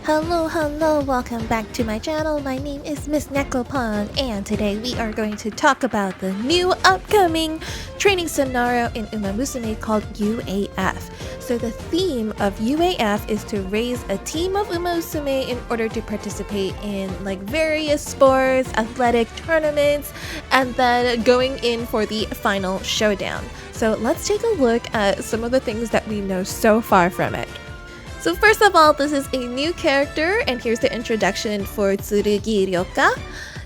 Hello, welcome back to my channel. My name is Miss Necklopon, and today we are going to talk about the new upcoming training scenario in Uma Musume called UAF. So the theme of UAF is to raise a team of Uma Musume in order to participate in various sports, athletic tournaments, and then going in for the final showdown. So let's take a look at some of the things that we know so far from it. So first of all, this is a new character, and here's the introduction for Tsurugi Ryoka.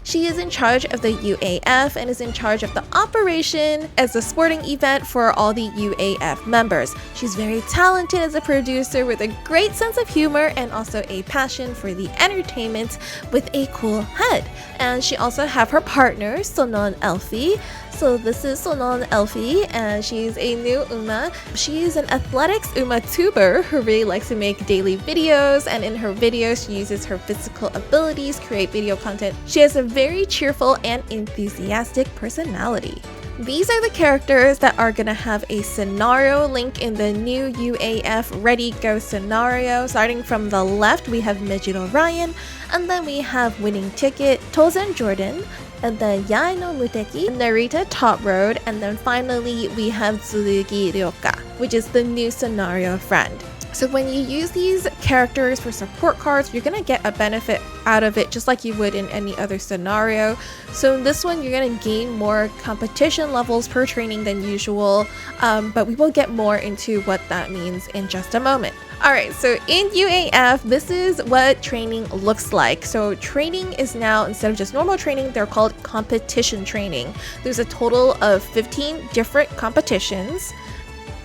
She is in charge of the UAF and is in charge of the operation as a sporting event for all the UAF members. She's very talented as a producer with a great sense of humor and also a passion for the entertainment with a cool head. And she also have her partner, Sonon Elfie. So this is Sonon Elfie, and she's a new Uma. She's an athletics Uma tuber who really likes to make daily videos, and in her videos she uses her physical abilities to create video content. She has a very cheerful and enthusiastic personality. These are the characters that are gonna have a scenario link in the new UAF Ready Go scenario. Starting from the left, we have Mejiro Ryan, and then we have Winning Ticket, Tozen Jordan, and then Yae no Muteki, Narita Top Road, and then finally we have Tsurugi Ryoka, which is the new scenario friend. So when you use these characters for support cards, you're going to get a benefit out of it just like you would in any other scenario. So in this one, you're going to gain more competition levels per training than usual, but we will get more into what that means in just a moment. Alright, so in UAF, this is what training looks like. So training is now, instead of just normal training, they're called competition training. There's a total of 15 different competitions.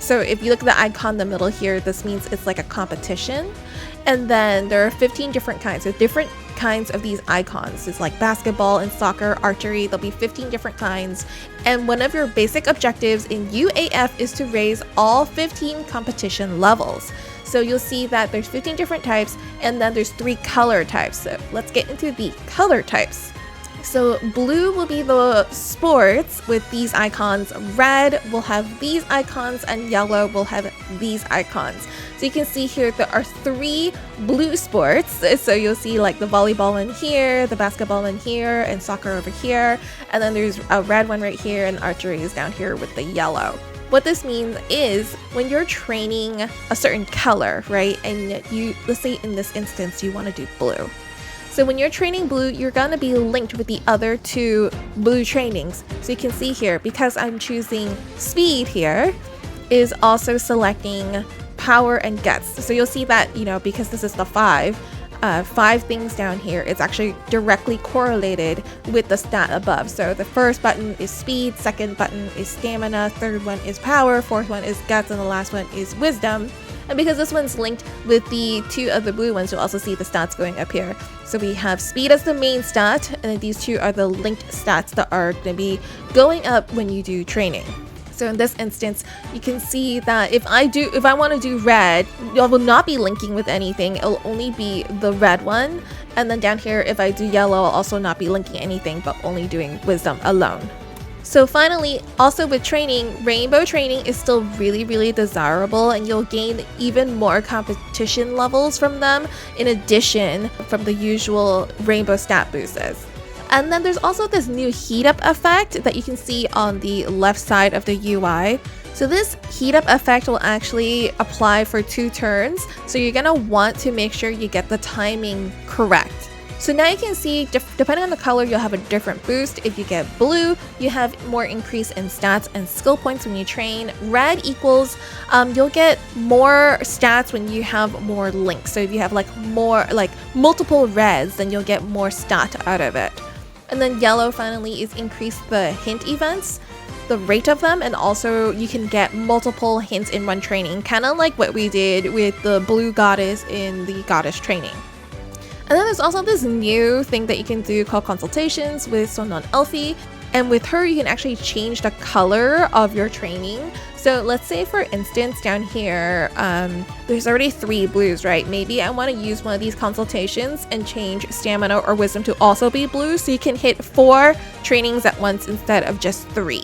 So if you look at the icon in the middle here, this means it's like a competition. And then there are 15 different kinds. So different kinds of these icons. It's like basketball and soccer, archery. There'll be 15 different kinds. And one of your basic objectives in UAF is to raise all 15 competition levels. So you'll see that there's 15 different types, and then there's 3 color types. So let's get into the color types. So blue will be the sports with these icons, red will have these icons, and yellow will have these icons. So you can see here there are 3 blue sports. So you'll see like the volleyball one here, the basketball one here, and soccer over here. And then there's a red one right here, and archery is down here with the yellow. What this means is when you're training a certain color, right? And let's say in this instance, you want to do blue. So when you're training blue, you're going to be linked with the other 2 blue trainings. So you can see here, because I'm choosing speed here, is also selecting power and guts. So you'll see that, because this is the 5 things down here, it's actually directly correlated with the stat above. So the first button is speed, second button is stamina, third one is power, fourth one is guts, and the last one is wisdom. And because this one's linked with the 2 other blue ones, you'll also see the stats going up here. So we have speed as the main stat, and then these 2 are the linked stats that are going to be going up when you do training. So in this instance, you can see that if I want to do red, I will not be linking with anything. It'll only be the red one. And then down here, if I do yellow, I'll also not be linking anything, but only doing wisdom alone. So finally, also with training, rainbow training is still really desirable, and you'll gain even more competition levels from them in addition from the usual rainbow stat boosts. And then there's also this new Heatup effect that you can see on the left side of the UI. So this Heatup effect will actually apply for 2 turns, so you're gonna want to make sure you get the timing correct. So now you can see, depending on the color, you'll have a different boost. If you get blue, you have more increase in stats and skill points when you train. Red equals, you'll get more stats when you have more links. So if you have multiple reds, then you'll get more stat out of it. And then yellow finally is increase the hint events, the rate of them, and also you can get multiple hints in one training, kind of like what we did with the blue goddess in the goddess training. And then there's also this new thing that you can do called Consultations with Sonon Elfie. And with her, you can actually change the color of your training. So let's say, for instance, down here, there's already 3 blues, right? Maybe I want to use one of these consultations and change stamina or wisdom to also be blue, so you can hit 4 trainings at once instead of just 3.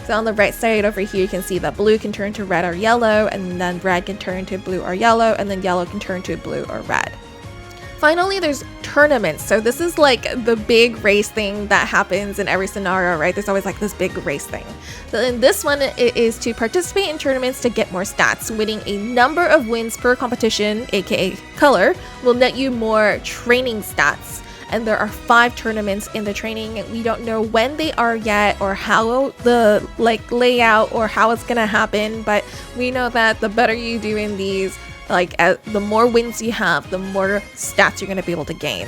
So on the right side over here, you can see that blue can turn to red or yellow, and then red can turn to blue or yellow, and then yellow can turn to blue or red. Finally, there's tournaments. So this is like the big race thing that happens in every scenario, right? There's always like this big race thing. So in this one, it is to participate in tournaments to get more stats. Winning a number of wins per competition, aka color, will net you more training stats. And there are 5 tournaments in the training. We don't know when they are yet or how the layout or how it's gonna happen, but we know that the better you do in these, the more wins you have, the more stats you're going to be able to gain.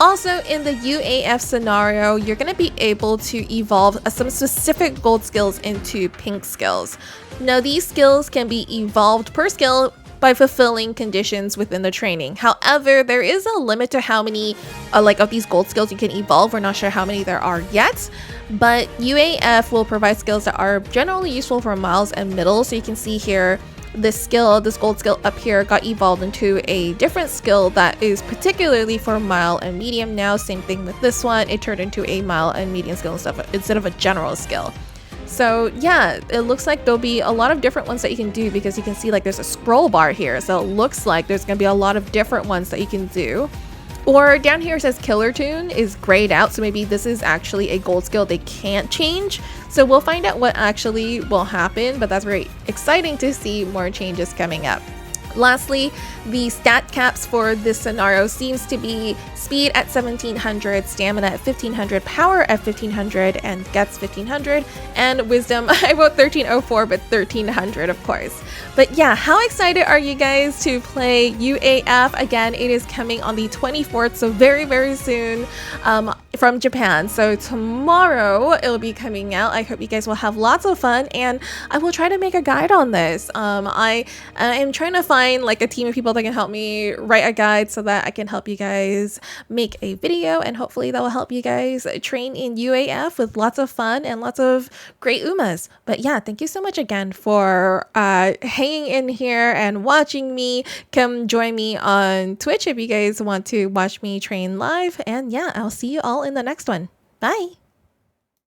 Also, in the UAF scenario, you're going to be able to evolve some specific gold skills into pink skills. Now, these skills can be evolved per skill by fulfilling conditions within the training. However, there is a limit to how many of these gold skills you can evolve. We're not sure how many there are yet, but UAF will provide skills that are generally useful for miles and middle. So you can see here, this gold skill up here got evolved into a different skill that is particularly for mile and medium now. Same thing with this one, it turned into a mile and medium skill instead of a general skill. So yeah, it looks like there'll be a lot of different ones that you can do, because you can see there's a scroll bar here, so it looks like there's gonna be a lot of different ones that you can do. Or down here it says Killer Tune is grayed out, so maybe this is actually a gold skill they can't change. So we'll find out what actually will happen, but that's very exciting to see more changes coming up. Lastly, the stat caps for this scenario seems to be speed at 1700, stamina at 1500, power at 1500, and guts 1500, and wisdom, I wrote 1304, but 1300 of course. But yeah, how excited are you guys to play UAF? Again, it is coming on the 24th, so very, very soon from Japan. So tomorrow it'll be coming out. I hope you guys will have lots of fun, and I will try to make a guide on this. I am trying to find a team of people that can help me write a guide so that I can help you guys make a video, and hopefully that will help you guys train in UAF with lots of fun and lots of great umas. But yeah, thank you so much again for hanging in here and watching me. Come join me on Twitch if you guys want to watch me train live, and yeah, I'll see you all in the next one. Bye.